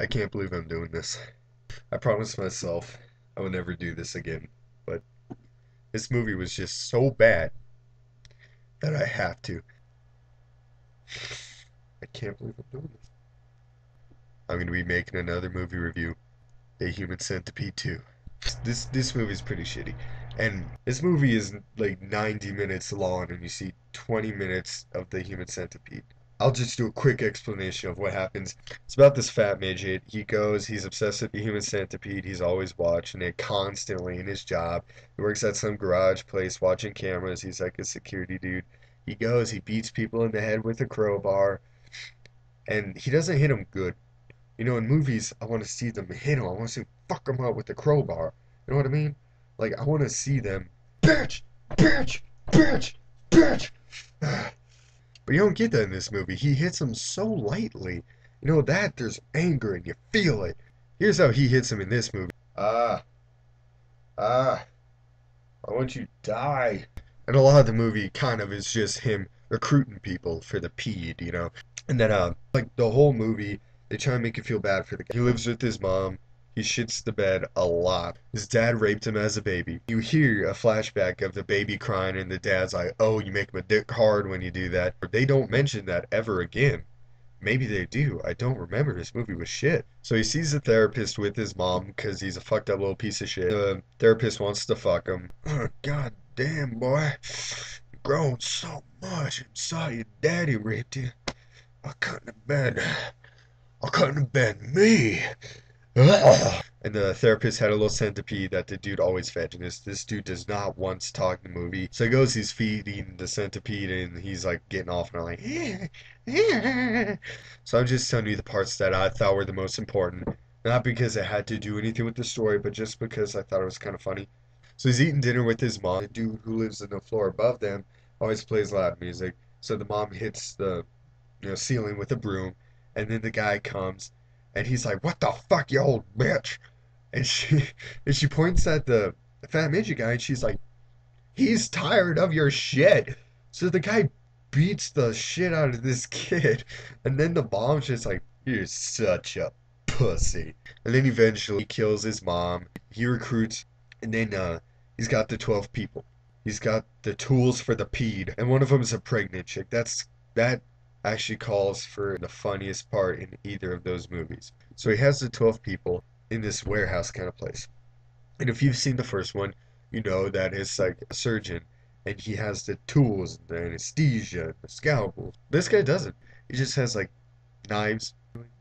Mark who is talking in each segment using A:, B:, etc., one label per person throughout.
A: I can't believe I'm doing this. I promised myself I would never do this again, but this movie was just so bad that I have to. I can't believe I'm doing this. I'm gonna be making another movie review, A Human Centipede 2. This movie is pretty shitty. And this movie is like 90 minutes long and you see 20 minutes of the human centipede. I'll just do a quick explanation of what happens. It's about this fat midget. He's obsessed with the human centipede. He's always watching it constantly in his job. He works at some garage place watching cameras. He's like a security dude. He beats people in the head with a crowbar, and he doesn't hit them good. You know, in movies, I want to see them hit him. I want to see him fuck him up with the crowbar. You know what I mean? Like, I want to see them, bitch, bitch, bitch, bitch. But you don't get that in this movie. He hits him so lightly. You know that there's anger and you feel it. Here's how he hits him in this movie. Ah, ah, I want you to die. And a lot of the movie kind of is just him recruiting people for the PED, you know? And then, like, the whole movie, they try and make you feel bad for the guy. He lives with his mom. He shits the bed a lot. His dad raped him as a baby. You hear a flashback of the baby crying, and the dad's like, oh, you make my dick hard when you do that. They don't mention that ever again. Maybe they do. I don't remember. This movie was shit. So he sees a therapist with his mom because he's a fucked up little piece of shit. The therapist wants to fuck him. Oh, God damn, boy. You've grown so much. I'm sorry your daddy raped you. I couldn't have been. I couldn't have been me. And the therapist had a little centipede that the dude always fed. And this dude does not once talk in the movie. So he goes, he's feeding the centipede, and he's like getting off, and I'm like, so I'm just telling you the parts that I thought were the most important. Not because it had to do anything with the story, but just because I thought it was kind of funny. So he's eating dinner with his mom. The dude who lives in the floor above them always plays loud music. So the mom hits the ceiling with a broom, and then the guy comes, and he's like, "What the fuck, you old bitch?" And she and she points at the fat midget guy, and she's like, "He's tired of your shit." So the guy beats the shit out of this kid, and then the mom's just like, "You're such a pussy." And then eventually he kills his mom. He recruits, and then he's got the 12 people. He's got the tools for the PED, and one of them is a pregnant chick. That actually calls for the funniest part in either of those movies. So he has the 12 people in this warehouse kind of place. And if you've seen the first one, you know that it's like a surgeon and he has the tools, the anesthesia, the scalpel. This guy doesn't. He just has like knives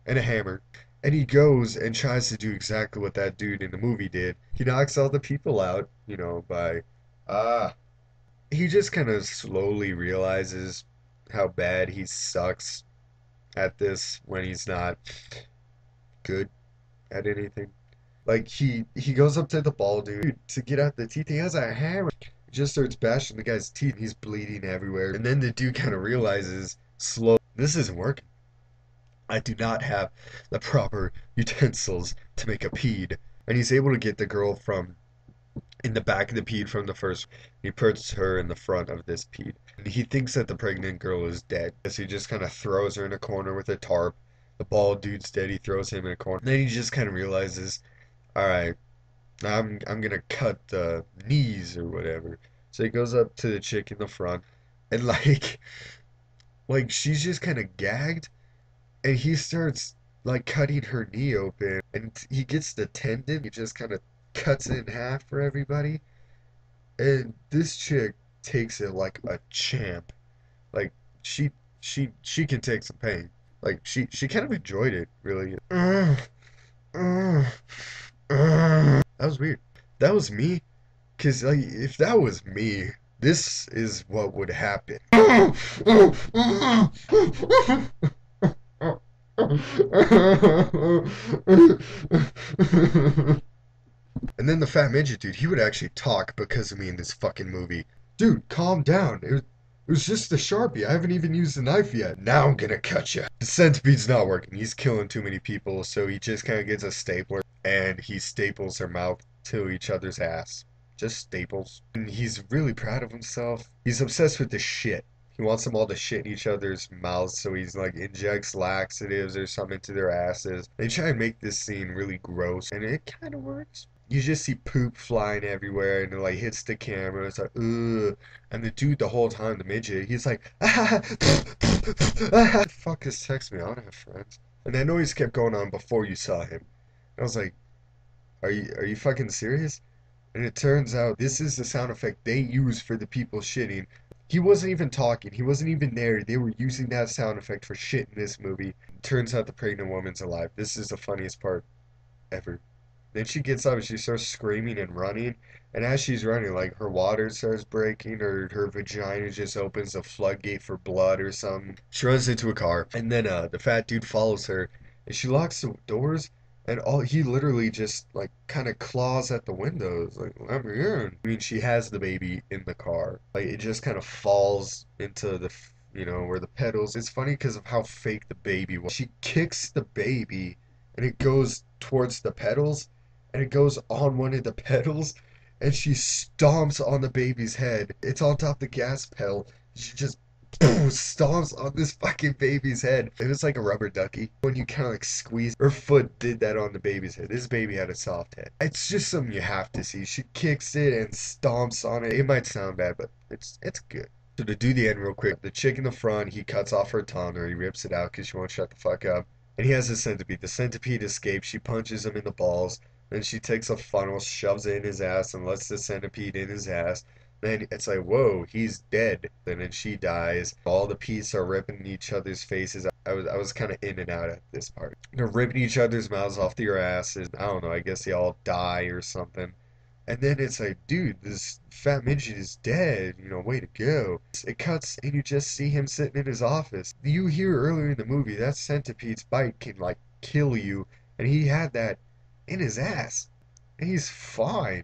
A: and a hammer. And he goes and tries to do exactly what that dude in the movie did. He knocks all the people out, by ah. He just kind of slowly realizes how bad he sucks at this when he's not good at anything. Like he goes up to the bald dude to get out the teeth. He has a hammer. He just starts bashing the guy's teeth. He's bleeding everywhere. And then the dude kind of realizes slow, this isn't working. I do not have the proper utensils to make a peed. And he's able to get the girl from in the back of the peed from the first. He puts her in the front of this peed. And he thinks that the pregnant girl is dead. So he just kind of throws her in a corner with a tarp. The bald dude's dead. He throws him in a corner. And then he just kind of realizes, all right, I'm gonna cut the knees or whatever. So he goes up to the chick in the front, and like she's just kind of gagged, and he starts like cutting her knee open, and he gets the tendon. He just kind of cuts it in half for everybody, and this chick takes it like a champ. Like she can take some pain. Like she kind of enjoyed it, really. That was weird. That was me. Cause like if that was me, this is what would happen. And then the fat midget dude, he would actually talk because of me in this fucking movie. Dude, calm down. It was just a Sharpie. I haven't even used the knife yet. Now I'm gonna cut you. The centipede's not working. He's killing too many people, so he just kind of gets a stapler and he staples their mouth to each other's ass. Just staples. And he's really proud of himself. He's obsessed with the shit. He wants them all to shit in each other's mouths, so he's like injects laxatives or something into their asses. They try and make this scene really gross, and it kind of works. You just see poop flying everywhere, and it like hits the camera. It's like, ugh. And the dude, the whole time, the midget, he's like, ah, fuck this text me. I don't have friends. And that noise kept going on before you saw him. I was like, are you fucking serious? And it turns out this is the sound effect they use for the people shitting. He wasn't even talking. He wasn't even there. They were using that sound effect for shit in this movie. Turns out the pregnant woman's alive. This is the funniest part ever. Then she gets up and she starts screaming and running. And as she's running, like her water starts breaking or her vagina just opens a floodgate for blood or something. She runs into a car. And then the fat dude follows her and she locks the doors and all he literally just like kind of claws at the windows like let me in. I mean she has the baby in the car. Like it just kind of falls into the where the pedals. It's funny because of how fake the baby was. She kicks the baby and it goes towards the pedals and it goes on one of the pedals and she stomps on the baby's head. It's on top of the gas pedal. She just stomps on this fucking baby's head. It was like a rubber ducky. When you kind of like squeeze, her foot did that on the baby's head. This baby had a soft head. It's just something you have to see. She kicks it and stomps on it. It might sound bad, but it's good. So to do the end real quick, the chick in the front, he cuts off her tongue or he rips it out because she won't shut the fuck up. And he has a centipede. The centipede escapes. She punches him in the balls. Then she takes a funnel, shoves it in his ass, and lets the centipede in his ass. Then it's like, whoa, he's dead. And then she dies. All the peas are ripping each other's faces. I was kind of in and out at this part. They're ripping each other's mouths off their asses. I don't know. I guess they all die or something. And then it's like, dude, this fat midget is dead. Way to go. It cuts, and you just see him sitting in his office. You hear earlier in the movie that centipede's bite can like kill you, and he had that in his ass, and he's fine.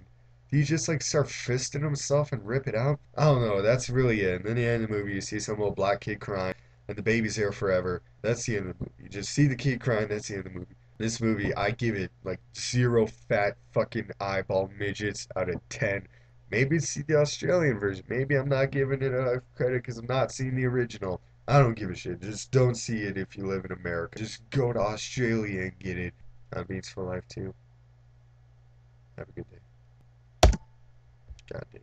A: He just like start fisting himself and rip it out. I don't know. That's really it. And then the end of the movie, you see some little black kid crying, and the baby's there forever. That's the end of the movie. You just see the kid crying. That's the end of the movie. This movie, I give it like zero fat fucking eyeball midgets out of 10. Maybe it's the Australian version. Maybe I'm not giving it enough credit because I'm not seeing the original. I don't give a shit. Just don't see it if you live in America. Just go to Australia and get it. That means for life too. Have a good day. Goddamn.